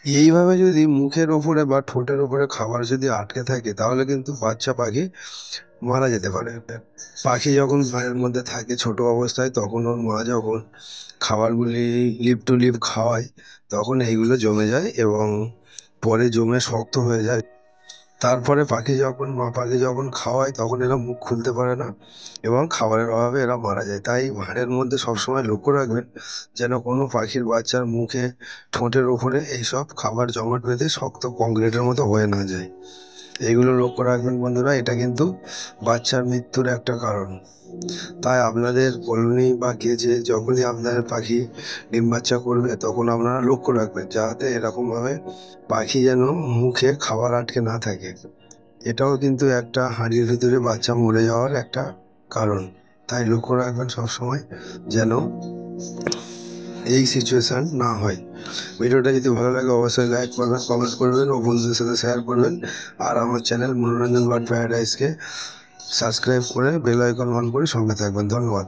এইভাবে যদি মুখের ওপরে বা ঠোঁটের ওপরে খাবার যদি আটকে থাকে তাহলে কিন্তু বাচ্চা পাখি মারা যেতে পারে। পাখি যখন ঘরের মধ্যে থাকে ছোট অবস্থায় তখন ওর মা যখন খাবারগুলি লিপ টু লিপ খাওয়ায় তখন এইগুলো জমে যায় এবং পরে জমে শক্ত হয়ে যায়। তারপরে মা পাখি যখন খাওয়ায় তখন এরা মুখ খুলতে পারে না এবং খাবারের অভাবে এরা মারা যায়। তাই ভাঁড়ের মধ্যে সবসময় লক্ষ্য রাখবেন যেন কোনো পাখির বাচ্চার মুখে ঠোঁটের ওপরে এইসব খাবার জমাট বেঁধে শক্ত কংক্রিটের মতো হয়ে না যায়। এইগুলো লক্ষ্য রাখবেন বন্ধুরা, এটা কিন্তু বাচ্চার মৃত্যুর একটা কারণ। তাই আপনাদের কলোনি বা কেজে যখনই আপনাদের পাখি ডিম বাচ্চা করবে তখন আপনারা লক্ষ্য রাখবেন যাতে এরকমভাবে পাখি যেন মুখে খাবার আটকে না থাকে। এটাও কিন্তু একটা হাঁড়ির ভিতরে বাচ্চা মরে যাওয়ার একটা কারণ। তাই লক্ষ্য রাখবেন সবসময় যেন এই সিচুয়েশন না হয়। ভিডিওটা যদি ভালো লাগে অবশ্যই লাইক করবেন, কমেন্ট করবেন ও বন্ধুদের সাথে শেয়ার করবেন। আর আমার চ্যানেল মনোরঞ্জন বার্ড প্যারাডাইসকে সাবস্ক্রাইব করে বেল আইকন অন করে সঙ্গে থাকবেন। ধন্যবাদ।